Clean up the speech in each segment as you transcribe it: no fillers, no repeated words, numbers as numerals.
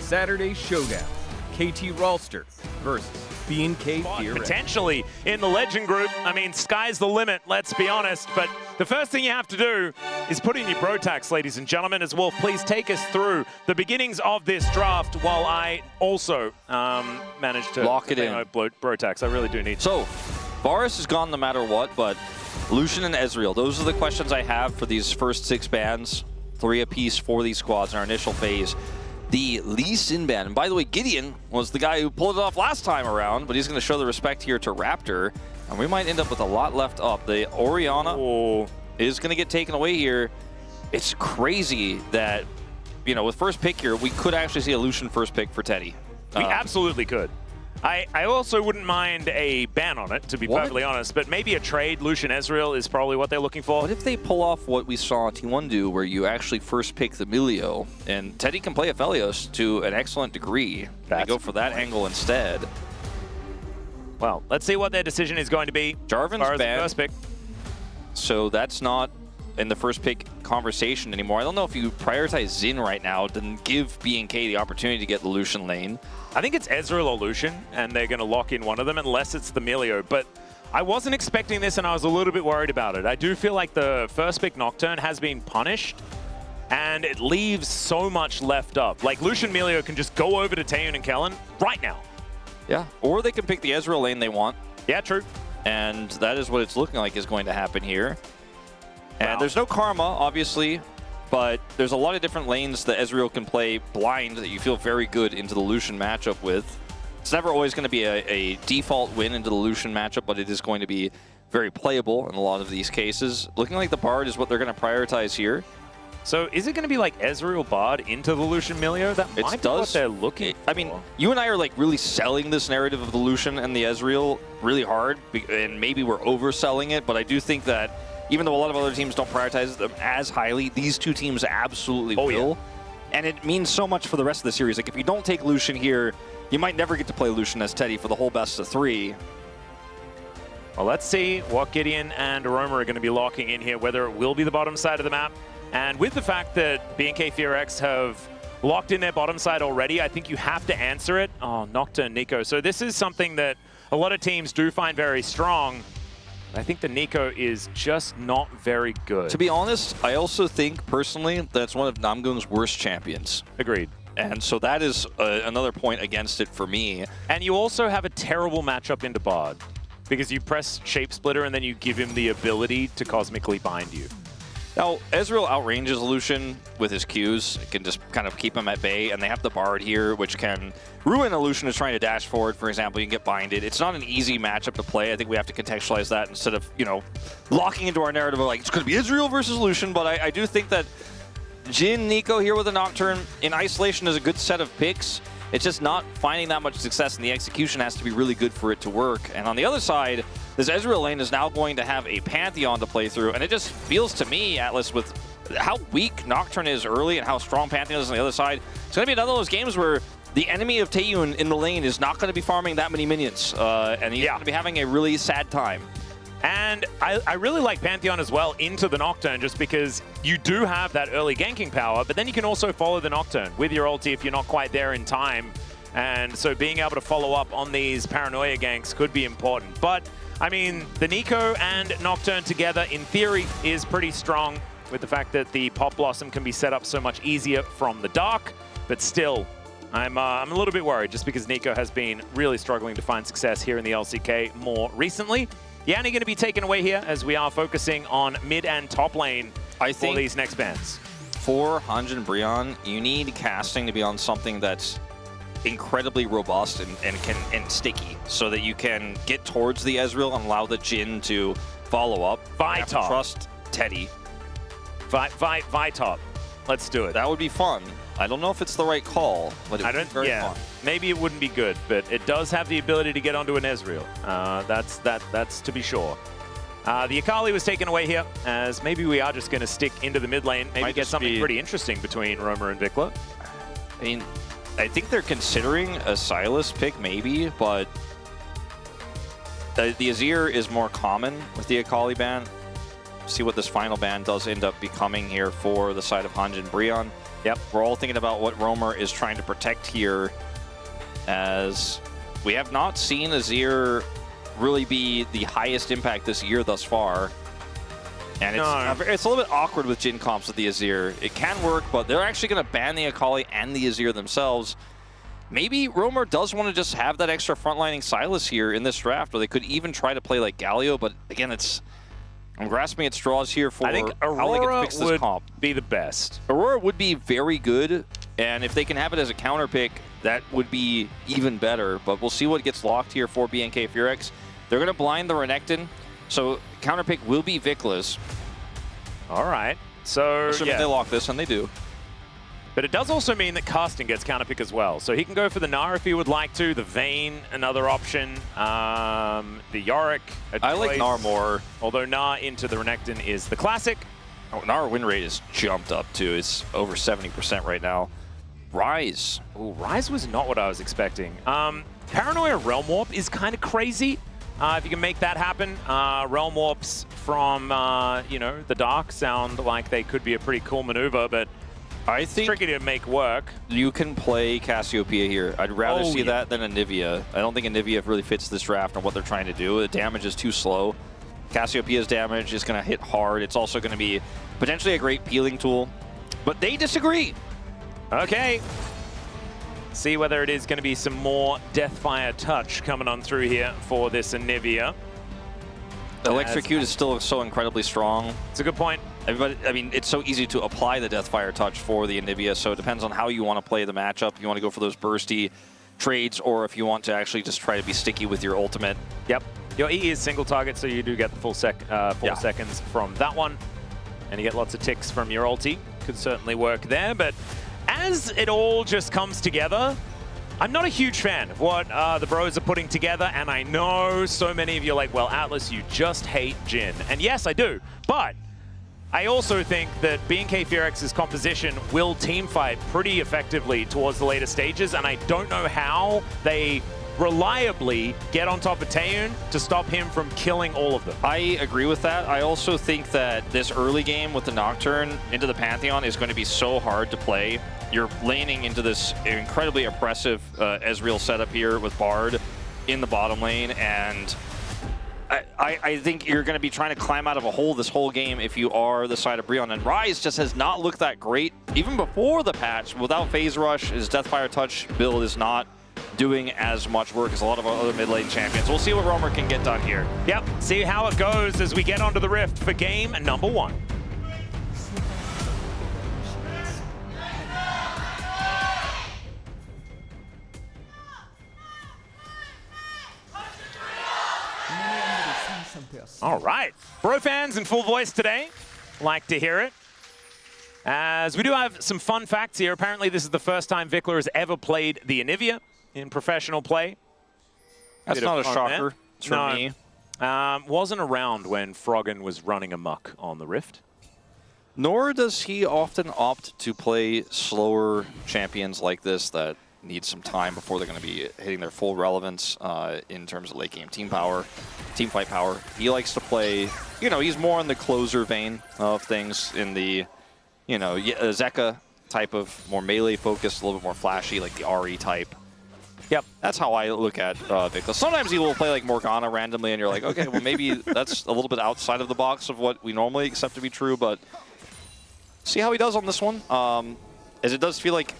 Saturday showdown. KT Rolster versus B&K BFX. Potentially in the Legend group. I mean, sky's the limit, let's be honest. But the first thing you have to do is put in your bro tax, ladies and gentlemen. As Wolf, please take us through the beginnings of this draft while I also manage to lock it in. My bro tax. I really do need to. So, Varus is gone no matter what, but Lucian and Ezreal, those are the questions I have for these first 6 bans. 3 apiece for these squads in our initial phase. The Lee Sin ban, and by the way, Gideon was the guy who pulled it off last time around, but he's going to show the respect here to Raptor, and we might end up with a lot left up. The Orianna is going to get taken away here. It's crazy that, you know, with first pick here, we could actually see a Lucian first pick for Teddy. We absolutely could. I also wouldn't mind a ban on it, to be perfectly honest, but maybe a trade Lucian Ezreal is probably what they're looking for. What if they pull off what we saw T1 do, where you actually first pick the Milio, and Teddy can play Aphelios to an excellent degree. They go for that angle instead. Well, let's see what their decision is going to be. Jarvan's banned, first pick. so that's not in the first pick conversation anymore. I don't know if you prioritize Xin right now, then give B&K the opportunity to get the Lucian lane. I think it's Ezreal or Lucian, and they're going to lock in one of them, unless it's the Milio. But I wasn't expecting this, and I was a little bit worried about it. I do feel like the first pick Nocturne has been punished, and it leaves so much left up. Like, Lucian Milio can just go over to Taeyun and Kellen right now. Yeah, or they can pick the Ezreal lane they want. Yeah, true. And that is what it's looking like is going to happen here. And there's no Karma, obviously, but there's a lot of different lanes that Ezreal can play blind that you feel very good into the Lucian matchup with. It's never always going to be a default win into the Lucian matchup, but it is going to be very playable in a lot of these cases. Looking like the Bard is what they're going to prioritize here. So is it going to be like Ezreal Bard into the Lucian Milio? That might be what they're looking for. I mean, you and I are like really selling this narrative of the Lucian and the Ezreal really hard, and maybe we're overselling it, but I do think that even though a lot of other teams don't prioritize them as highly, these two teams absolutely will. Yeah. And it means so much for the rest of the series. Like, if you don't take Lucian here, you might never get to play Lucian as Teddy for the whole best of 3. Well, let's see what Gideon and Aroma are going to be locking in here, whether it will be the bottom side of the map. And with the fact that B&K BFX have locked in their bottom side already, I think you have to answer it. Oh, Nocturne, Nico. So this is something that a lot of teams do find very strong. I think the Nico is just not very good. To be honest, I also think, personally, that's one of Namgoon's worst champions. Agreed. And so that is another point against it for me. And you also have a terrible matchup into Bard, because you press Shape Splitter and then you give him the ability to cosmically bind you. Now, Ezreal outranges Lucian with his Qs. It can just kind of keep him at bay, and they have the Bard here, which can ruin a Lucian who's trying to dash forward, for example. You can get binded. It's not an easy matchup to play. I think we have to contextualize that instead of, you know, locking into our narrative of, like, it's going to be Ezreal versus Lucian, but I do think that Jhin, Nico here with a Nocturne in isolation is a good set of picks. It's just not finding that much success, and the execution has to be really good for it to work. And on the other side, this Ezreal lane is now going to have a Pantheon to play through, and it just feels to me, Atlas, with how weak Nocturne is early and how strong Pantheon is on the other side, it's going to be another of those games where the enemy of Taeyun in the lane is not going to be farming that many minions, and he's going to be having a really sad time. And I really like Pantheon as well into the Nocturne, just because you do have that early ganking power, but then you can also follow the Nocturne with your ulti if you're not quite there in time. And so being able to follow up on these paranoia ganks could be important. But, I mean, the Nico and Nocturne together, in theory, is pretty strong, with the fact that the Pop Blossom can be set up so much easier from the dark. But still, I'm a little bit worried, just because Nico has been really struggling to find success here in the LCK more recently. Yanni going to be taken away here, as we are focusing on mid and top lane for these next bans. For Hanjin and Brion, you need casting to be on something that's incredibly robust and sticky, so that you can get towards the Ezreal and allow the Jhin to follow up. Vitop. Trust Teddy. Vitop. Let's do it. That would be fun. I don't know if it's the right call, but it would be very fun. Maybe it wouldn't be good, but it does have the ability to get onto an Ezreal. That's to be sure. The Akali was taken away here, as maybe we are just going to stick into the mid lane, maybe get something pretty interesting between Romer and Vikla. I mean, I think they're considering a Sylas pick, maybe, but the Azir is more common with the Akali ban. See what this final ban does end up becoming here for the side of Hanjin and Brion. Yep. We're all thinking about what Roamer is trying to protect here, as we have not seen Azir really be the highest impact this year thus far. And it's a little bit awkward with Jhin comps with the Azir. It can work, but they're actually going to ban the Akali and the Azir themselves. Maybe Roamer does want to just have that extra frontlining Sylas here in this draft, or they could even try to play like Galio, but again, I'm grasping at straws here for I think how they can fix this would comp. be the best. Aurora would be very good, and if they can have it as a counter pick, that would be even better, but we'll see what gets locked here for BNK Furex. They're going to blind the Renekton, so counter pick will be Vicla's. All right. So, assuming they lock this, and they do. But it does also mean that Casting gets counter pick as well. So he can go for the Gnar if he would like to, the Vayne, another option, the Yorick. I like Gnar more. Although Gnar into the Renekton is the classic. Oh, Gnar win rate has jumped up too. It's over 70% right now. Ryze. Ooh, Ryze was not what I was expecting. Paranoia Realm Warp is kind of crazy. If you can make that happen, Realm Warps from, the Dark sound like they could be a pretty cool maneuver, but I think it's tricky to make work. You can play Cassiopeia here. I'd rather see that than Anivia. I don't think Anivia really fits this draft and what they're trying to do. The damage is too slow. Cassiopeia's damage is going to hit hard. It's also going to be potentially a great peeling tool. But they disagree. Okay. See whether it is going to be some more Deathfire touch coming on through here for this Anivia. Electrocute is still so incredibly strong. It's a good point. Everybody, I mean, it's so easy to apply the Deathfire touch for the Anivia, so it depends on how you want to play the matchup. You want to go for those bursty trades, or if you want to actually just try to be sticky with your ultimate. Yep. Your E is single target, so you do get the full 4 seconds from that one. And you get lots of ticks from your ulti. Could certainly work there, but as it all just comes together, I'm not a huge fan of what the bros are putting together, and I know so many of you are like, well, Atlas, you just hate Jhin. And yes, I do, but I also think that BNK Furex's composition will teamfight pretty effectively towards the later stages, and I don't know how they reliably get on top of Taeyun to stop him from killing all of them. I agree with that. I also think that this early game with the Nocturne into the Pantheon is going to be so hard to play. You're laning into this incredibly oppressive Ezreal setup here with Bard in the bottom lane, and I think you're going to be trying to climb out of a hole this whole game if you are the side of Brion. And Ryze just has not looked that great, even before the patch. Without Phase Rush, his Deathfire Touch build is not doing as much work as a lot of other mid lane champions. We'll see what Roamer can get done here. Yep, see how it goes as we get onto the Rift for game number 1. All right, bro fans in full voice today. Like to hear it. As we do have some fun facts here. Apparently this is the first time Vikla has ever played the Anivia in professional play. That's not a shocker for me. Wasn't around when Froggen was running amok on the Rift. Nor does he often opt to play slower champions like this that need some time before they're going to be hitting their full relevance in terms of late game team fight power. He likes to play, he's more in the closer vein of things, in the, Zeka type of more melee focused, a little bit more flashy, like the RE type. Yep. That's how I look at Vikla. Sometimes he will play like Morgana randomly, and you're like, okay, well maybe that's a little bit outside of the box of what we normally accept to be true, but see how he does on this one. As it does feel like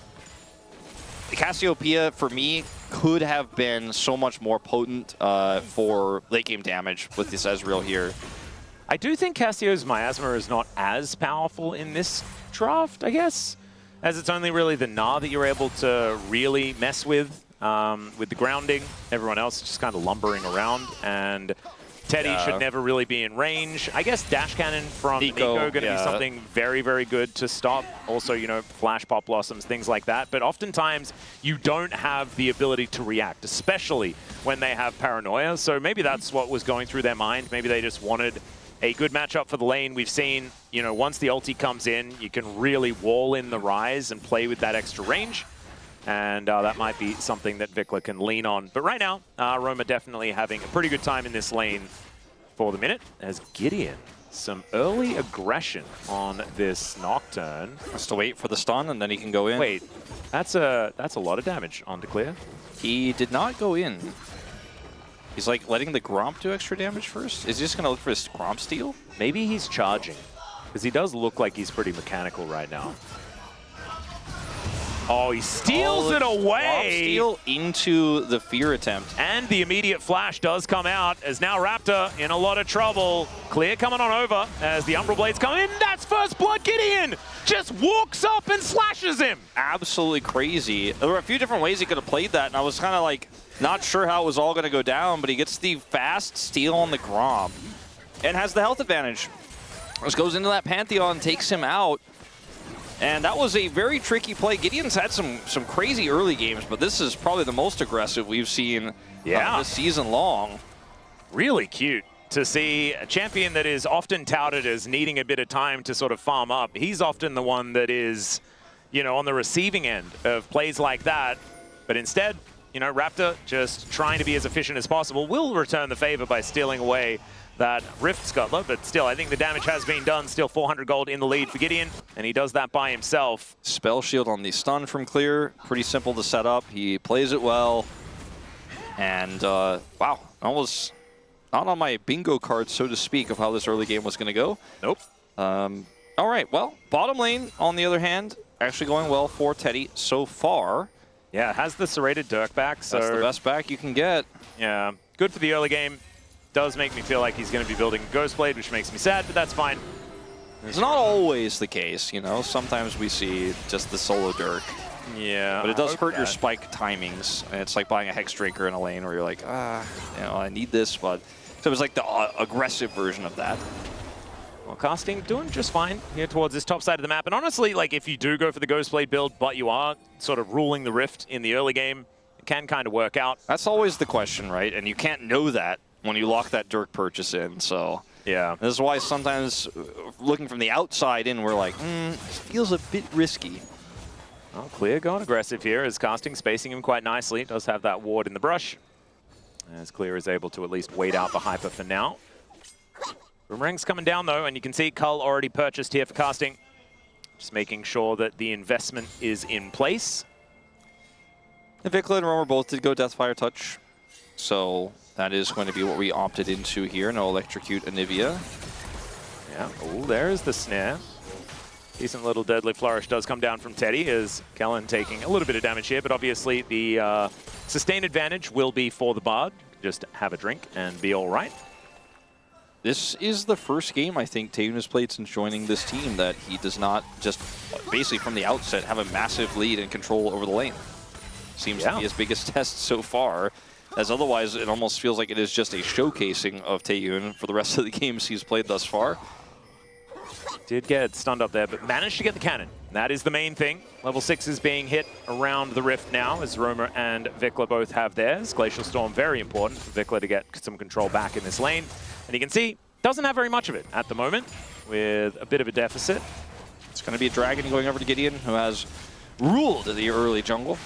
Cassiopeia, for me, could have been so much more potent for late game damage with this Ezreal here. I do think Cassio's Miasma is not as powerful in this draft, I guess, as it's only really the Gnar that you're able to really mess with the grounding. Everyone else is just kind of lumbering around, and Teddy should never really be in range. I guess Dash Cannon from Nico going to be something very, very good to stop. Also, Flash Pop Blossoms, things like that. But oftentimes, you don't have the ability to react, especially when they have Paranoia. So maybe that's what was going through their mind. Maybe they just wanted a good matchup for the lane. We've seen, once the ulti comes in, you can really wall in the Ryze and play with that extra range. And that might be something that Vikla can lean on. But right now, Roma definitely having a pretty good time in this lane for the minute, as Gideon some early aggression on this Nocturne. Has to wait for the stun, and then he can go in. Wait, that's a lot of damage onto Clear. He did not go in. He's like letting the Gromp do extra damage first? Is he just going to look for his Gromp steal? Maybe he's charging, because he does look like he's pretty mechanical right now. Oh, he steals it away! Steal into the fear attempt. And the immediate flash does come out, as now Raptor in a lot of trouble. Clear coming on over as the Umbral Blades come in. That's first blood. Gideon just walks up and slashes him. Absolutely crazy. There were a few different ways he could have played that, and I was kind of like not sure how it was all going to go down, but he gets the fast steal on the Gromp and has the health advantage. Just goes into that Pantheon, takes him out. And that was a very tricky play. Gideon's had some crazy early games, but this is probably the most aggressive we've seen this season long. Really cute to see a champion that is often touted as needing a bit of time to sort of farm up. He's often the one that is, you know, on the receiving end of plays like that. But instead, you know, Raptor just trying to be as efficient as possible will return the favor by stealing away that Rift Scuttler, but still, I think the damage has been done. Still 400 gold in the lead for Gideon, and he does that by himself. Spell shield on the stun from Clear. Pretty simple to set up. He plays it well. And, wow, almost not on my bingo card, so to speak, of how this early game was going to go. Nope. All right, well, bottom lane, on the other hand, actually going well for Teddy so far. Yeah, it has the serrated Dirk back, so... That's the best back you can get. Yeah, good for the early game. Does make me feel like he's going to be building a Ghost Blade, which makes me sad, but that's fine. It's not always the case, you know. Sometimes we see just the solo Dirk. Yeah. But it does hurt your spike timings. And it's like buying a Hex Drinker in a lane where you're like, you know, I need this, but... So it was like the aggressive version of that. Well, casting doing just fine here towards this top side of the map. And honestly, like, if you do go for the Ghost Blade build, but you are sort of ruling the Rift in the early game, it can kind of work out. That's always the question, right? And you can't know that when you lock that Dirk purchase in, so... Yeah. This is why sometimes looking from the outside in, we're like, it feels a bit risky. Well, Clear going aggressive here as casting spacing him quite nicely. Does have that ward in the brush. As Clear is able to at least wait out the Hyper for now. Boomerang's coming down though, and you can see Cull already purchased here for casting. Just making sure that the investment is in place. Vikla and Romer both did go Deathfire Touch, so that is going to be what we opted into here. No Electrocute Anivia. Yeah, oh, there's the snare. Decent little Deadly Flourish does come down from Teddy, as Kellen taking a little bit of damage here, but obviously the sustain advantage will be for the Bard. Just have a drink and be all right. This is the first game I think Taeyun has played since joining this team that he does not just basically from the outset have a massive lead and control over the lane. Seems to be his biggest test so far, as otherwise it almost feels like it is just a showcasing of Taeyun for the rest of the games he's played thus far. Did get stunned up there, but managed to get the cannon. That is the main thing. Level 6 is being hit around the Rift now, as Romer and Vikla both have theirs. Glacial Storm, very important for Vikla to get some control back in this lane. And you can see, doesn't have very much of it at the moment, with a bit of a deficit. It's going to be a Dragon going over to Gideon, who has ruled the early jungle.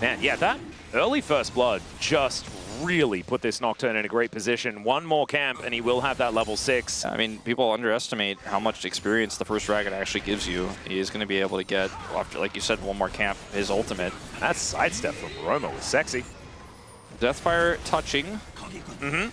Man, yeah, that early first blood just really put this Nocturne in a great position. One more camp, and he will have that level 6. I mean, people underestimate how much experience the first Dragon actually gives you. He is going to be able to get, after, like you said, one more camp, his ultimate. That sidestep from Roma was sexy. Deathfire touching. Mm-hmm.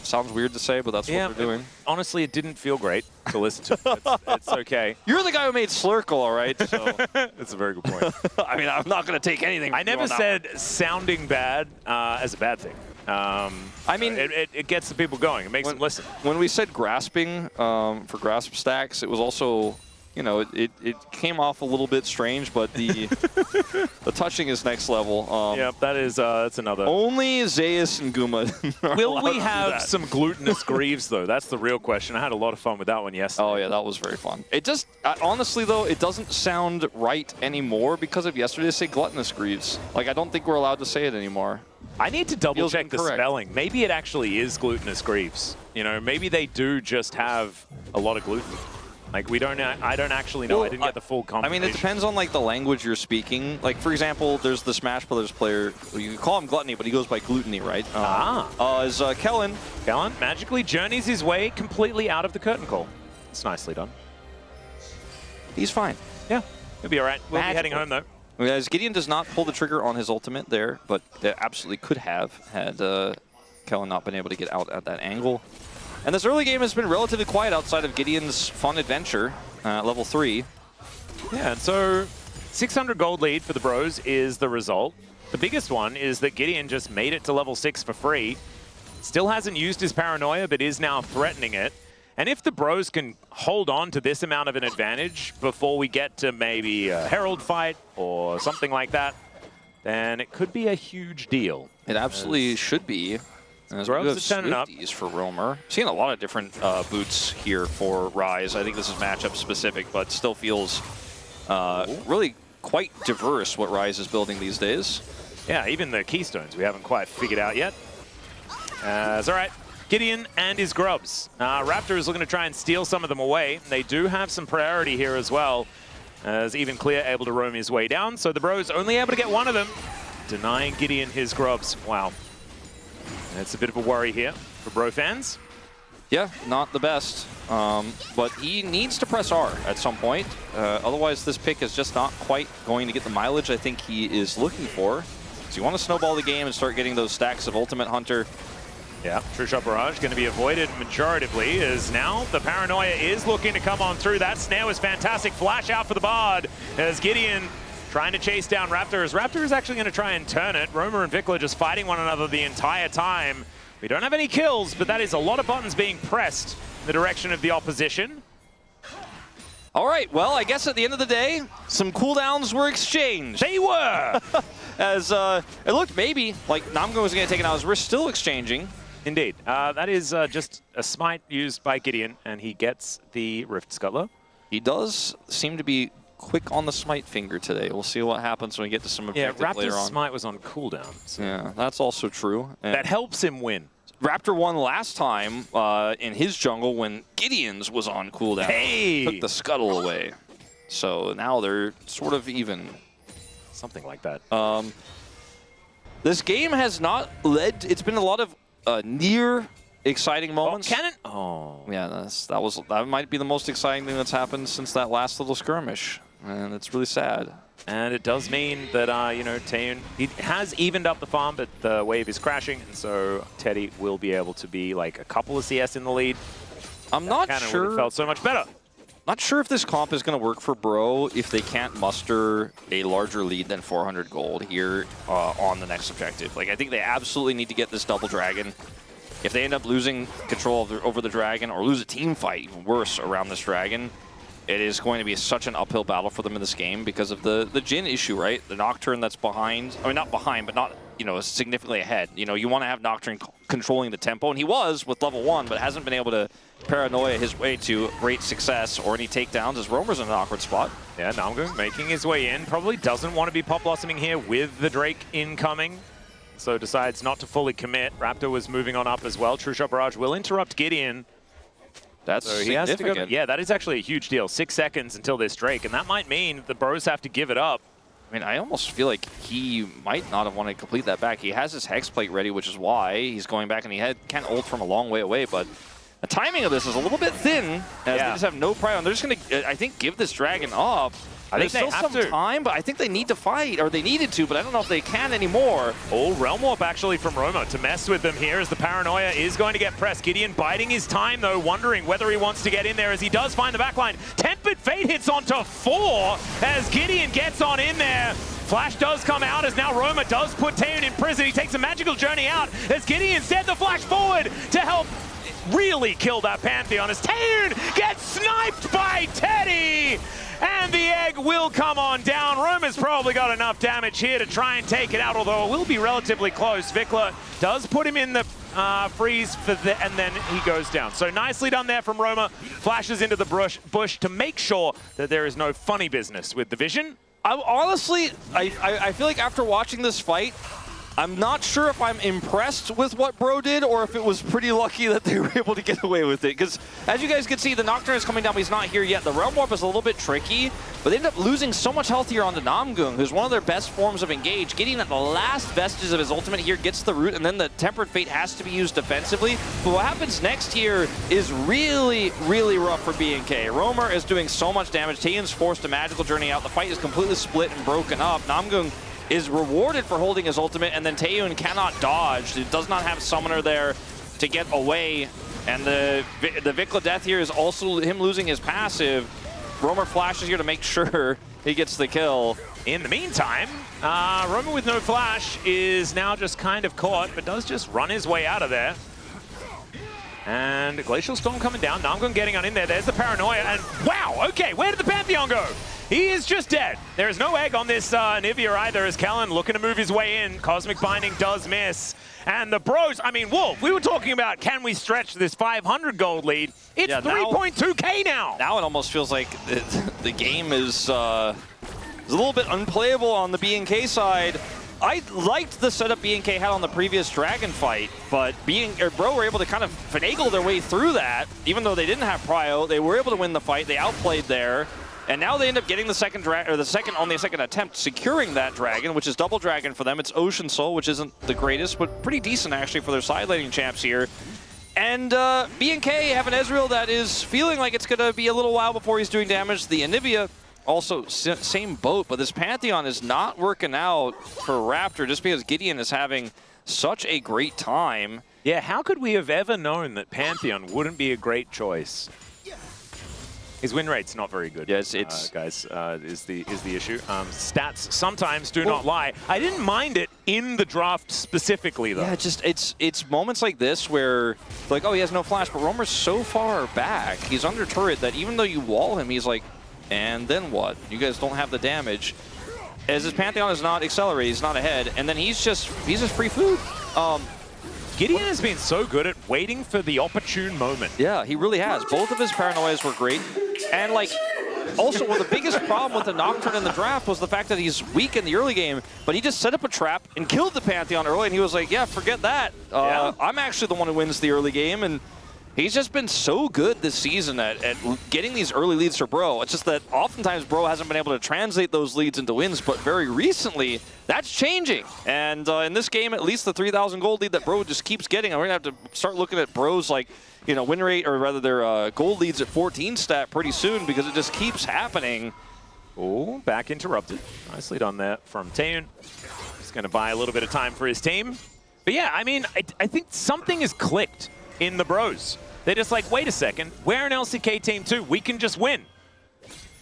Sounds weird to say, but that's what we're doing. Honestly, it didn't feel great to listen to. It's okay. You're the guy who made Slurkle, all right? So. That's a very good point. I mean, I'm not going to take anything from I never said sounding bad as a bad thing. I mean, it gets the people going. It makes them listen. When we said grasping for grasp stacks, it was also, you know, it came off a little bit strange, but the the touching is next level. Yeah, that's another. Only Zeus and Guma. Will we have some glutinous Greaves though? That's the real question. I had a lot of fun with that one yesterday. Oh yeah, that was very fun. It just honestly though, it doesn't sound right anymore because of yesterday to say gluttonous Greaves. Like I don't think we're allowed to say it anymore. I need to double check the spelling. Maybe it actually is glutinous Greaves. You know, maybe they do just have a lot of gluten. Like, I don't actually know. Well, I didn't get the full I confirmation. mean, it depends on like the language you're speaking. Like, for example, there's the Smash Brothers player. You can call him Gluttony, but he goes by Gluttony, right? Is Kellen. Kellen magically journeys his way completely out of the curtain call. It's nicely done. He's fine. Yeah, he'll be all right. We'll be heading home, though. As Gideon does not pull the trigger on his ultimate there, but they absolutely could have had Kellen not been able to get out at that angle. And this early game has been relatively quiet outside of Gideon's fun adventure at level 3. Yeah, and so 600 gold lead for the Bros is the result. The biggest one is that Gideon just made it to level 6 for free. Still hasn't used his paranoia, but is now threatening it. And if the Bros can hold on to this amount of an advantage before we get to maybe a Herald fight or something like that, then it could be a huge deal. It absolutely should be. As we have Swifties for Roamer. Seeing a lot of different boots here for Rise. I think this is matchup specific, but still feels really quite diverse what Rise is building these days. Yeah, even the keystones we haven't quite figured out yet. It's all right. Gideon and his grubs. Raptor is looking to try and steal some of them away. They do have some priority here as well, as even Clear able to roam his way down. So the Bros only able to get one of them, denying Gideon his grubs. Wow. That's a bit of a worry here for Bro fans. Yeah, not the best. But he needs to press R at some point. Otherwise, this pick is just not quite going to get the mileage I think he is looking for. So you want to snowball the game and start getting those stacks of Ultimate Hunter. Yeah, True Shot Barrage going to be avoided majoritively, as now the Paranoia is looking to come on through. That snare was fantastic. Flash out for the Bard as Gideon trying to chase down Raptor, as Raptor is actually going to try and turn it. Roamer and Vikla just fighting one another the entire time. We don't have any kills, but that is a lot of buttons being pressed in the direction of the opposition. All right, well, I guess at the end of the day, some cooldowns were exchanged. They were! As it looked maybe like Namgo was going to take it out, as we're still exchanging. Indeed. That is just a smite used by Gideon, and he gets the Rift Scuttler. He does seem to be quick on the smite finger today. We'll see what happens when we get to some objectives later on. Raptor's smite was on cooldown. So yeah, that's also true. And that helps him win. Raptor won last time in his jungle when Gideon's was on cooldown. Hey! Took the scuttle away. So now they're sort of even. Something like that. This game has not led. It's been a lot of near exciting moments. Oh, cannon! Oh. Yeah, that might be the most exciting thing that's happened since that last little skirmish. And it's really sad. And it does mean that, you know, Taeyoon, he has evened up the farm, but the wave is crashing, and so Teddy will be able to be like a couple of CS in the lead. I'm not sure. It felt so much better. Not sure if this comp is going to work for Bro if they can't muster a larger lead than 400 gold here on the next objective. Like, I think they absolutely need to get this double dragon. If they end up losing control over the dragon or lose a team fight, even worse, around this dragon, it is going to be such an uphill battle for them in this game because of the Jhin issue, right? The Nocturne that's behind, I mean, not behind, but not, you know, significantly ahead. You know, you want to have Nocturne controlling the tempo, and he was with level 1, but hasn't been able to paranoia his way to great success or any takedowns, as Roamer's in an awkward spot. Yeah, Namgo making his way in. Probably doesn't want to be pop blossoming here with the Drake incoming, so decides not to fully commit. Raptor was moving on up as well. True Shot Barrage will interrupt Gideon. That's so he has to go. Yeah, that is actually a huge deal. 6 seconds until this Drake, and that might mean the Bros have to give it up. I mean, I almost feel like he might not have wanted to complete that back. He has his Hex Plate ready, which is why he's going back, and he can't ult from a long way away, but the timing of this is a little bit thin, as they just have no prior. They're just going to, I think, give this dragon up. I think There's still some time, but I think they need to fight, or they needed to, but I don't know if they can anymore. Oh, Realm Warp actually from Roma to mess with them here, as the Paranoia is going to get pressed. Gideon biding his time, though, wondering whether he wants to get in there, as he does find the backline. Tempered Fate hits onto 4 as Gideon gets on in there. Flash does come out, as now Roma does put Taeyoon in prison. He takes a magical journey out as Gideon sends the flash forward to help really kill that Pantheon, as Taeyoon gets sniped by Teddy! And the egg will come on down. Roma's probably got enough damage here to try and take it out, although it will be relatively close. Vikla does put him in the freeze, and then he goes down. So nicely done there from Roma. Flashes into the bush to make sure that there is no funny business with the vision. Honestly, I feel like after watching this fight, I'm not sure if I'm impressed with what Bro did or if it was pretty lucky that they were able to get away with it. Because as you guys can see, the Nocturne is coming down, but he's not here yet. The Realm Warp is a little bit tricky, but they end up losing so much health here on the Namgung, who's one of their best forms of engage. Gideon at the last vestiges of his ultimate here gets the root, and then the Tempered Fate has to be used defensively. But what happens next here is really, really rough for BNK. Roamer is doing so much damage. Taeyeon's forced a magical journey out. The fight is completely split and broken up. Namgung is rewarded for holding his ultimate, and then Taeyeon cannot dodge. It does not have Summoner there to get away. And the Vikla death here is also him losing his passive. Roamer flashes here to make sure he gets the kill. In the meantime, Roamer with no flash is now just kind of caught, but does just run his way out of there. And Glacial Storm coming down. Namgung getting on in there. There's the Paranoia. And wow, okay, where did the Pantheon go? He is just dead. There is no egg on this Nivea either, as Kellen looking to move his way in. Cosmic Binding does miss. And the Bros, I mean, Wolf, we were talking about can we stretch this 500 gold lead? It's 3.2K now. Now it almost feels like the game is a little bit unplayable on the BNK side. I liked the setup BNK had on the previous Dragon fight, but Bro were able to kind of finagle their way through that. Even though they didn't have Prio, they were able to win the fight. They outplayed there. And now they end up getting the second attempt, securing that dragon, which is double dragon for them. It's Ocean Soul, which isn't the greatest, but pretty decent actually for their side laning champs here. And BNK have an Ezreal that is feeling like it's going to be a little while before he's doing damage. The Anivia, also same boat, but this Pantheon is not working out for Raptor just because Gideon is having such a great time. Yeah, how could we have ever known that Pantheon wouldn't be a great choice? His win rate's not very good. Yes, it's guys, is the issue. Stats sometimes do not lie. I didn't mind it in the draft specifically, though. Yeah, just it's moments like this where, like, oh, he has no flash, but Roamer's so far back, he's under turret that even though you wall him, he's like, and then what? You guys don't have the damage. As his Pantheon is not accelerated, he's not ahead, and then he's just free food. Gideon has been so good at waiting for the opportune moment. Yeah, he really has. Both of his Paranoias were great. And, like, also, the biggest problem with the Nocturne in the draft was the fact that he's weak in the early game, but he just set up a trap and killed the Pantheon early, and he was like, yeah, forget that. I'm actually the one who wins the early game, and he's just been so good this season at getting these early leads for Bro. It's just that oftentimes Bro hasn't been able to translate those leads into wins, but very recently, that's changing. And in this game, at least the 3,000 gold lead that Bro just keeps getting, and we're going to have to start looking at Bro's, like, you know, win rate, or rather their gold leads at 14 stat pretty soon because it just keeps happening. Oh, back interrupted. Nicely done there from Taeyeon. He's going to buy a little bit of time for his team. But yeah, I mean, I think something has clicked in the Bros. They're just like, wait a second, we're an LCK team too. We can just win.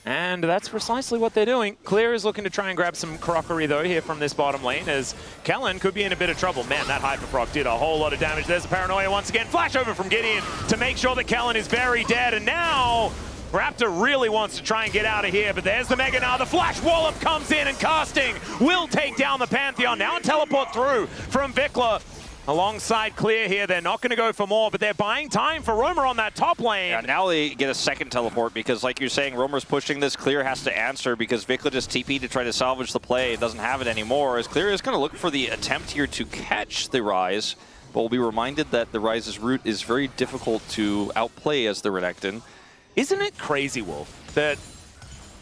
And that's precisely what they're doing. Clear is looking to try and grab some crockery, though, here from this bottom lane, as Kellen could be in a bit of trouble. Man, that Hyperproc did a whole lot of damage. There's a Paranoia once again. Flash over from Gideon to make sure that Kellen is very dead. And now Raptor really wants to try and get out of here, but there's the Mega Gnar. The Flash Wallop comes in, and Casting will take down the Pantheon. Now a teleport through from Vikla. Alongside Clear here, they're not going to go for more, but they're buying time for Roamer on that top lane. Yeah, now they get a second teleport because, like you're saying, Roamer's pushing this. Clear has to answer because Vikla just TP'd to try to salvage the play. It doesn't have it anymore, as Clear is going to look for the attempt here to catch the Ryze, but we'll be reminded that the Ryze's route is very difficult to outplay as the Renekton. Isn't it crazy, Wolf, that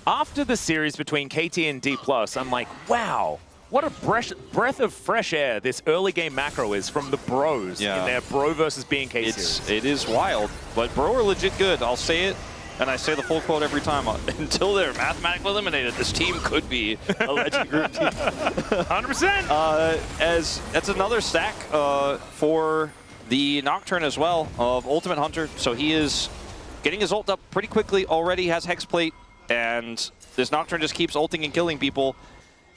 after the series between KT and D+, I'm like, wow, what a breath of fresh air this early game macro is from the Bros in their Bro versus BNK series. It is wild, but Bro are legit good. I'll say it, and I say the full quote every time. Until they're mathematically eliminated, this team could be a Legend Group team. 100%. As that's another stack for the Nocturne as well of Ultimate Hunter. So he is getting his ult up pretty quickly already, has Hexplate, and this Nocturne just keeps ulting and killing people.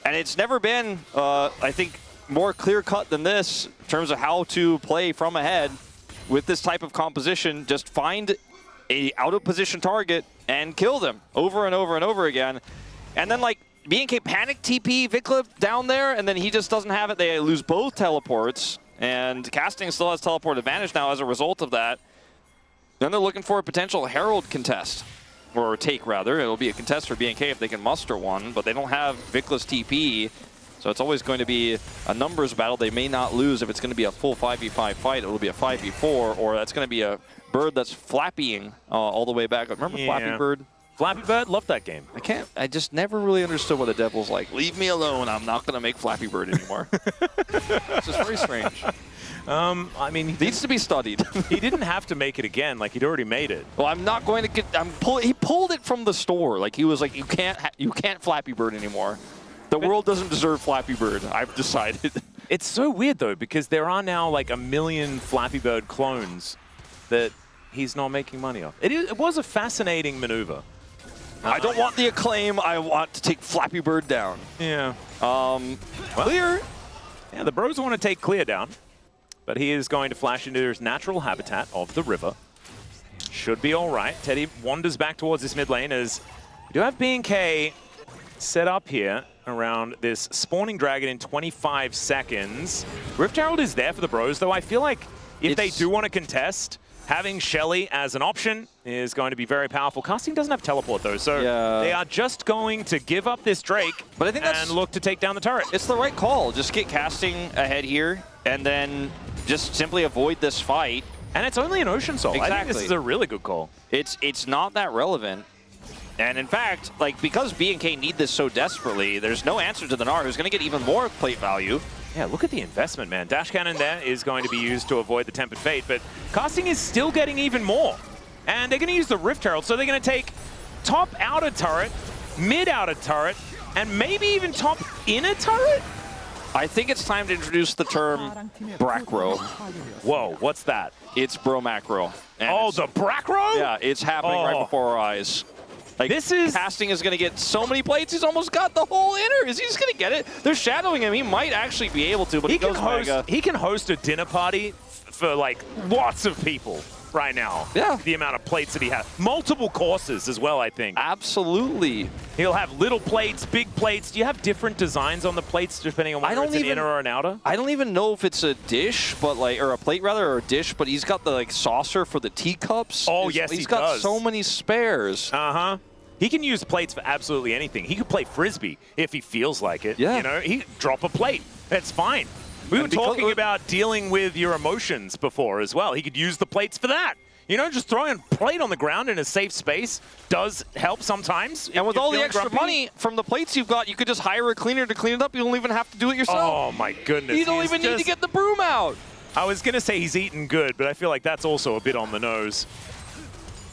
And it's never been, I think, more clear-cut than this in terms of how to play from ahead with this type of composition. Just find a out-of-position target and kill them over and over and over again. And then, like, BNK panic TP Vikla down there, and then he just doesn't have it. They lose both teleports, and Casting still has teleport advantage now as a result of that. Then they're looking for a potential Herald contest. Or take, rather. It'll be a contest for BNK if they can muster one, but they don't have Vikla's TP. So it's always going to be a numbers battle. They may not lose if it's going to be a full 5v5 fight. It will be a 5v4, or that's going to be a bird that's flappying all the way back. Remember Flappy Bird? Flappy Bird, loved that game. I just never really understood what the devil's like. Leave me alone. I'm not going to make Flappy Bird anymore. It's just very strange. I mean, It needs to be studied. he didn't have to make it again. Like, he'd already made it. Well, I'm not going to get. He pulled it from the store. Like, he was like, you can't Flappy Bird anymore. The world doesn't deserve Flappy Bird. I've decided. It's so weird though, because there are now like 1 million Flappy Bird clones that he's not making money off. It was a fascinating maneuver. I don't want the acclaim. I want to take Flappy Bird down. Yeah. Clear. Yeah, the bros want to take Clear down, but he is going to flash into his natural habitat of the river. Should be all right. Teddy wanders back towards this mid lane as we do have B&K set up here around this spawning dragon in 25 seconds. Rift Herald is there for the bros, though I feel like if they do want to contest, having Shelly as an option is going to be very powerful. Casting doesn't have teleport, though, so they are just going to give up this Drake and look to take down the turret. It's the right call. Just get casting ahead here, and then just simply avoid this fight. And it's only an Ocean Soul. Exactly. I think this is a really good call. It's not that relevant. And in fact, like, because B&K need this so desperately, there's no answer to the Gnar, who's going to get even more plate value. Yeah, look at the investment, man. Dash Cannon there is going to be used to avoid the Tempered Fate, but Casting is still getting even more. And they're going to use the Rift Herald, so they're going to take top outer turret, mid outer turret, and maybe even top inner turret? I think it's time to introduce the term Bracro. Whoa, what's that? It's Bro Macro. Oh, the Bracro? Yeah, it's happening right before our eyes. Like, Casting is going to get so many plates. He's almost got the whole inner. Is he just going to get it? They're shadowing him. He might actually be able to, but he can host a dinner party for like lots of people right now. Yeah. The amount of plates that he has. Multiple courses as well, I think. Absolutely. He'll have little plates, big plates. Do you have different designs on the plates depending on whether it's an inner or an outer? I don't even know if it's a dish, but like, or a plate rather, or a dish, but he's got the like saucer for the teacups. Oh, yes, he's got so many spares. Uh-huh. He can use plates for absolutely anything. He could play Frisbee if he feels like it. Yeah. You know, he drop a plate. That's fine. We were talking about dealing with your emotions before as well. He could use the plates for that. You know, just throwing a plate on the ground in a safe space does help sometimes. And with all the extra money from the plates you've got, you could just hire a cleaner to clean it up. You don't even have to do it yourself. Oh, my goodness. You don't even need to get the broom out. I was going to say he's eating good, but I feel like that's also a bit on the nose.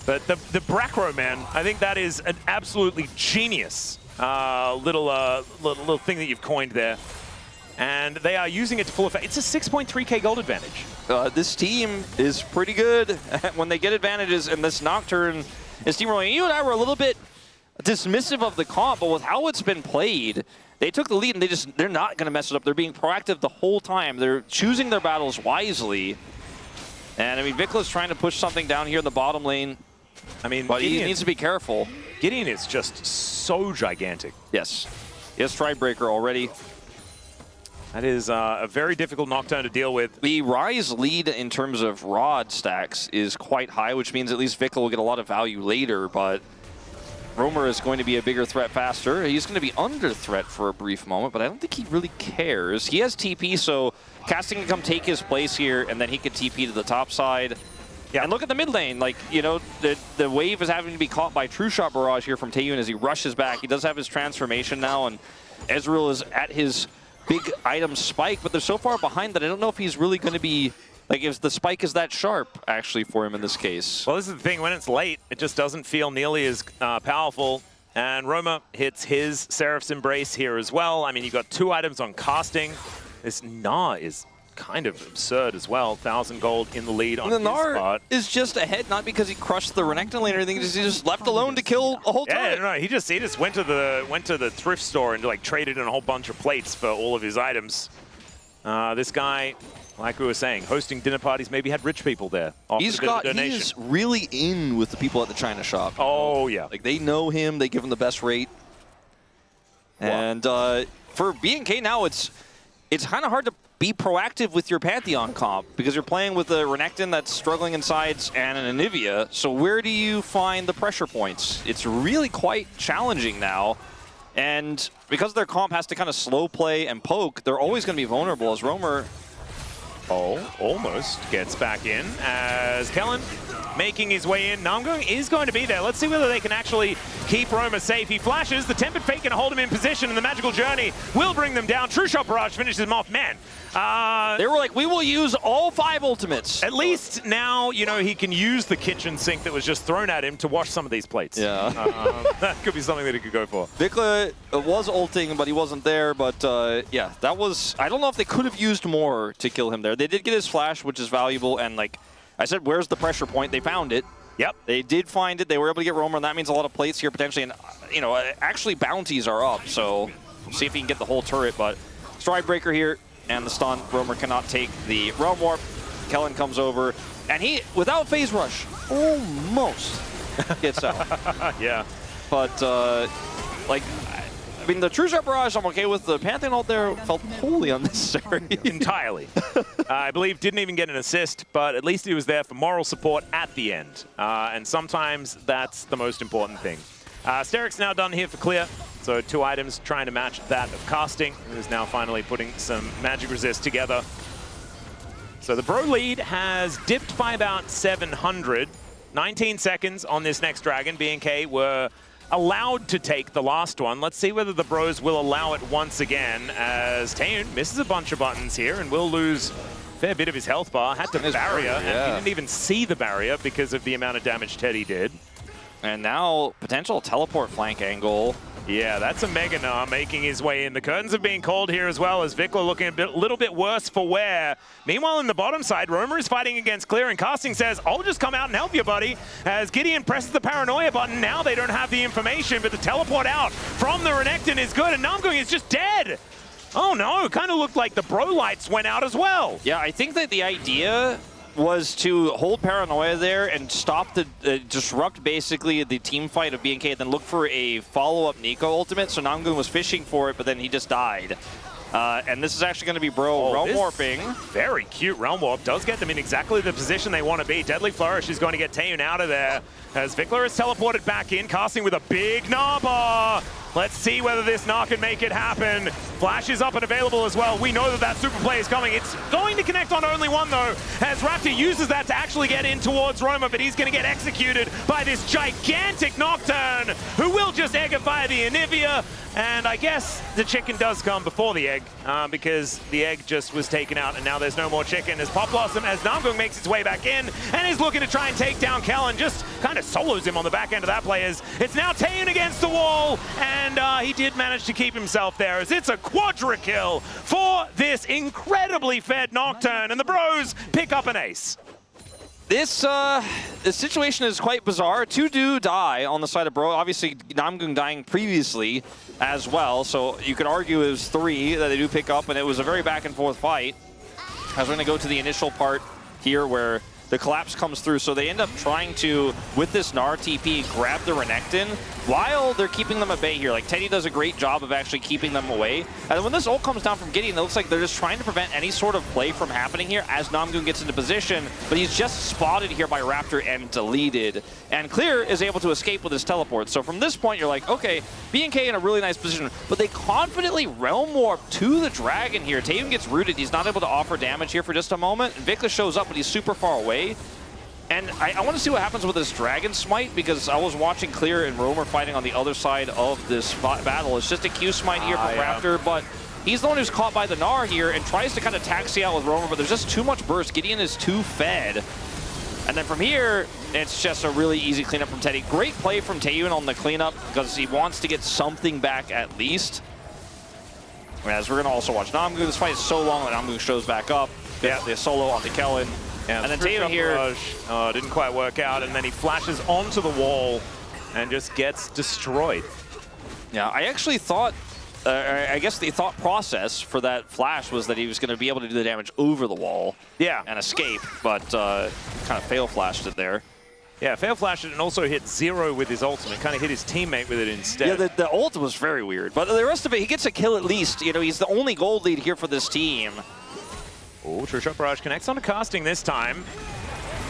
But the Bracro, man, I think that is an absolutely genius little thing that you've coined there. And they are using it to full effect. It's a 6.3k gold advantage. This team is pretty good when they get advantages, and this Nocturne is steamrolling. You and I were a little bit dismissive of the comp, but with how it's been played, they took the lead, and they're not going to mess it up. They're being proactive the whole time. They're choosing their battles wisely. And, I mean, Vicla's trying to push something down here in the bottom lane. I mean, but he needs to be careful. Gideon is just so gigantic. Yes. He has Stridebreaker already. That is a very difficult Nocturne to deal with. The Ryze lead in terms of rod stacks is quite high, which means at least Vikla will get a lot of value later, but Romer is going to be a bigger threat faster. He's going to be under threat for a brief moment, but I don't think he really cares. He has TP, so Casting can come take his place here, and then he can TP to the top side. Yeah, and look at the mid lane. Like, you know, the wave is having to be caught by True Shot Barrage here from Taeyun as he rushes back. He does have his transformation now, and Ezreal is at his big item spike, but they're so far behind that I don't know if he's really going to be, like, if the spike is that sharp, actually, for him in this case. Well, this is the thing. When it's late, it just doesn't feel nearly as powerful. And Roma hits his Seraph's Embrace here as well. I mean, you've got 2 items on casting. This Gnar is kind of absurd as well. 1,000 gold in the lead on his spot. Is just ahead, not because he crushed the Renekton lane or anything, he's just left alone to kill a whole turret. Yeah, no, he just went to the thrift store and like traded in a whole bunch of plates for all of his items. This guy, like we were saying, hosting dinner parties, maybe had rich people there. He's really in with the people at the China shop. Oh, yeah. Like, they know him, they give him the best rate. And for B&K now, it's kind of hard to be proactive with your Pantheon comp because you're playing with a Renekton that's struggling in sides and an Anivia. So where do you find the pressure points? It's really quite challenging now. And because their comp has to kind of slow play and poke, they're always going to be vulnerable as Roamer. Oh, almost gets back in as Kellen making his way in. Namgung is going to be there. Let's see whether they can actually keep Roamer safe. He flashes. The Tempered Fate going to hold him in position, and the Magical Journey will bring them down. True Shot Barrage finishes him off. Man. They were like, we will use all 5 ultimates. At least now, you know, he can use the kitchen sink that was just thrown at him to wash some of these plates. Yeah. That could be something that he could go for. Vikla was ulting, but he wasn't there. But yeah, that was... I don't know if they could have used more to kill him there. They did get his flash, which is valuable. And like I said, where's the pressure point? They found it. Yep. They did find it. They were able to get Roamer, and that means a lot of plates here potentially. And, you know, actually bounties are up. So we'll see if he can get the whole turret. But Stride Breaker here. And the stun, Roamer cannot take the Realm Warp. Kellen comes over, and he, without Phase Rush, almost gets out. Yeah. But, like, I mean, the True Shot Barrage I'm okay with. The Pantheon ult there felt wholly unnecessary. Entirely. I believe didn't even get an assist, but at least he was there for moral support at the end. And sometimes that's the most important thing. Steric's now done here for clear. So 2 items trying to match that of casting, who's now finally putting some magic resist together. So the Bro lead has dipped by about 700. 19 seconds on this next dragon. BNK were allowed to take the last one. Let's see whether the Bros will allow it once again, as Taeyun misses a bunch of buttons here and will lose a fair bit of his health bar. Had to barrier, and he didn't even see the barrier because of the amount of damage Teddy did. And now, potential teleport flank angle. Yeah, that's a Mega Gnar making his way in. The curtains are being called here as well, as Vikla looking a little bit worse for wear. Meanwhile, in the bottom side, Roamer is fighting against Clear, and Casting says, I'll just come out and help you, buddy. As Gideon presses the Paranoia button, now they don't have the information, but the teleport out from the Renekton is good, and Namgung is just dead. Oh no, kind of looked like the Bro lights went out as well. Yeah, I think that the idea was to hold Paranoia there and stop the disrupt basically the team fight of BNK, and then look for a follow-up Nico ultimate. So Namgung was fishing for it, but then he just died. And this is actually going to be Bro Realm Warping. Very cute Realm Warp. Does get them in exactly the position they want to be. Deadly Flourish is going to get Taeyun out of there as Vikla is teleported back in, casting with a big Gnar bar. Let's see whether this Gnar can make it happen. Flash is up and available as well. We know that that super play is coming. It's going to connect on only one, though, as Raptor uses that to actually get in towards Roma, but he's going to get executed by this gigantic Nocturne, who will just eggify the Anivia. And I guess the chicken does come before the egg, because the egg just was taken out, and now there's no more chicken as Pop Blossom, as Namgung makes its way back in, and is looking to try and take down Kellen, just kind of solos him on the back end of that play. It's now Taeyun against the wall, and he did manage to keep himself there, as it's a quadra kill for this incredibly fed Nocturne, and the Bros pick up an ace. This situation is quite bizarre. 2 do die on the side of Bro. Obviously, Namgung dying previously as well, so you could argue it was 3 that they do pick up, and it was a very back-and-forth fight. As we're going to go to the initial part here where the collapse comes through, so they end up trying to, with this Gnar TP, grab the Renekton while they're keeping them at bay here. Like, Teddy does a great job of actually keeping them away. And when this ult comes down from Gideon, it looks like they're just trying to prevent any sort of play from happening here as Namgung gets into position, but he's just spotted here by Raptor and deleted. And Clear is able to escape with his teleport. So from this point, you're like, okay, BNK in a really nice position, but they confidently Realm Warp to the Dragon here. Taeyun gets rooted. He's not able to offer damage here for just a moment. And Vikla shows up, but he's super far away. And I want to see what happens with this Dragon Smite, because I was watching Clear and Roamer fighting on the other side of this battle. It's just a Q Smite here from Raptor, but he's the one who's caught by the Gnar here and tries to kind of taxi out with Roamer, but there's just too much burst. Gideon is too fed. And then from here, it's just a really easy cleanup from Teddy. Great play from Taeyun on the cleanup, because he wants to get something back at least. As we're going to also watch Namgung. This fight is so long that Namgung shows back up. Yeah, the solo onto Kellen. Yeah, and then Taeyun here didn't quite work out, and then he flashes onto the wall and just gets destroyed. Yeah, I actually thought, I guess the thought process for that flash was that he was going to be able to do the damage over the wall, and escape, but kind of fail flashed it there. Yeah, fail flashed it and also hit 0 with his ultimate, kind of hit his teammate with it instead. Yeah, the ult was very weird, but the rest of it, he gets a kill at least. You know, he's the only gold lead here for this team. Oh, True Shot Barrage connects on a casting this time.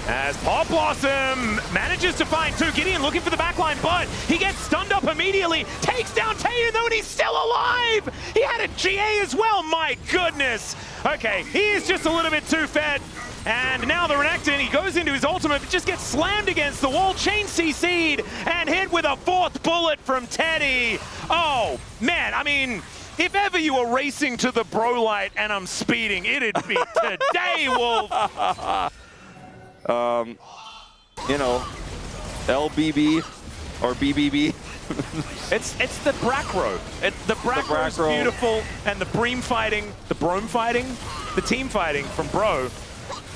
As Pop Blossom manages to find two. Gideon looking for the backline, but he gets stunned up immediately. Takes down Taehyun though, and he's still alive. He had a GA as well, my goodness. Okay, he is just a little bit too fed. And now the Renekton, he goes into his ultimate, but just gets slammed against the wall, chain CC'd, and hit with a fourth bullet from Teddy. Oh, man, I mean, if ever you were racing to the bro light and I'm speeding, it'd be today, Wolf. You know, LBB or BBB. It's the Brackro. The Brackro's Brackro. beautiful, and the Brome fighting, the team fighting from Bro.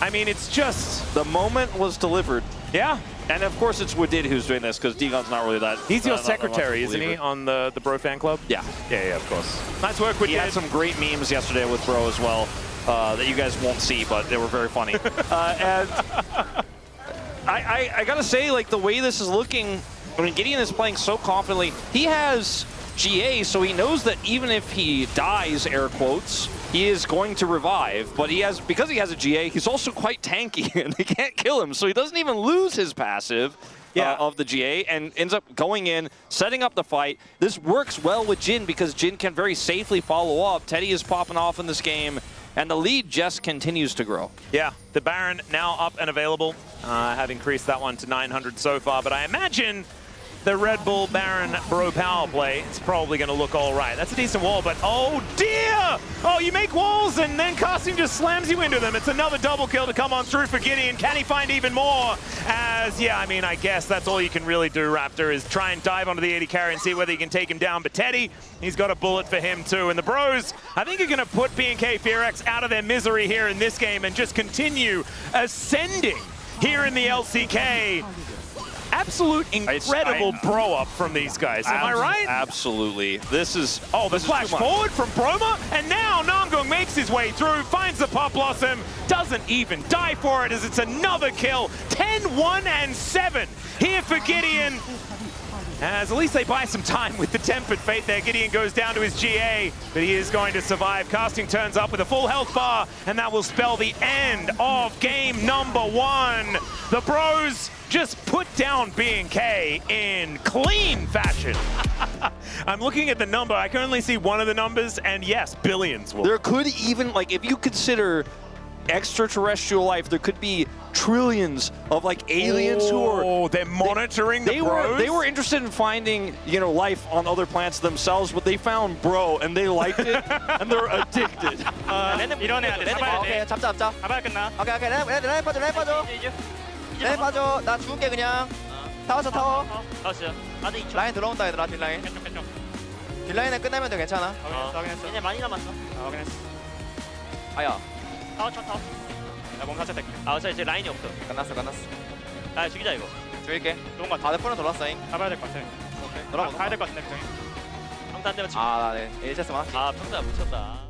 I mean, it's just... The moment was delivered. Yeah. And of course it's Wadid who's doing this, because Degon's not really that... He's your not secretary, much of a isn't he, believer. on the Bro fan club? Yeah. Yeah, of course. Nice work with He had some great memes yesterday with Bro as well, that you guys won't see, but they were very funny. And I gotta say, like, the way this is looking, I mean, Gideon is playing so confidently. He has GA, so he knows that even if he dies, air quotes, he is going to revive, but because he has a GA, he's also quite tanky, and they can't kill him, so he doesn't even lose his passive of the GA, and ends up going in, setting up the fight. This works well with Jin, because Jin can very safely follow up. Teddy is popping off in this game, and the lead just continues to grow. Yeah, the Baron now up and available. Have increased that one to 900 so far, but I imagine the Red Bull Baron Bro power play, it's probably going to look all right. That's a decent wall, but oh dear! Oh, you make walls and then casting just slams you into them. It's another double kill to come on through for Gideon. Can he find even more? As, yeah, I mean, I guess that's all you can really do, Raptor, is try and dive onto the 80 carry and see whether you can take him down. But Teddy, he's got a bullet for him too. And the Bros, I think, are going to put BNK FearX out of their misery here in this game and just continue ascending here in the LCK. Absolute incredible bro up from these guys. Am I right? Absolutely. This is... Oh, the flash forward from Broma, and now Namgung makes his way through, finds the Pop Blossom, doesn't even die for it as it's another kill. 10, 1, and 7 here for Gideon. As at least they buy some time with the Tempered Fate there. Gideon goes down to his GA, but he is going to survive. Casting turns up with a full health bar, and that will spell the end of game number 1. The Bros just put down BNK in clean fashion. I'm looking at the number. I can only see one of the numbers, and yes, billions. There could even, like, if you consider extraterrestrial life, there could be trillions of, like, aliens who are... Oh, they're monitoring the Bros? They were interested in finding, you know, life on other planets themselves, but they found Bro, and they liked it, and they're addicted. 밀어내야 돼. 오케이 잡자. 잡아야 끝나. 오케이 라인 빠져. 라인 빠져. 나 죽을게 그냥. 타워. 나왔어요. 아직 2초. 라인 들어온다 얘들아 딜라인. 왼쪽. 딜라인에 끝내면 돼 괜찮아. 확인했어. 얘네 많이 남았어. 확인했어. 아야 타워 쳐 타워. 나몸 살짝 댈게. 어차피 이제 라인이 없어. 끝났어. 아 죽이자 이거. 죽일게. 좋은 거 같아. 다들 풀은 돌았어잉. 잡아야 될 것 같아. 오케이. 가야 될 것 같은데. 평타 안 되면 지금. 아 네. 1체스 맞았지. 아 평타 못 쳤다.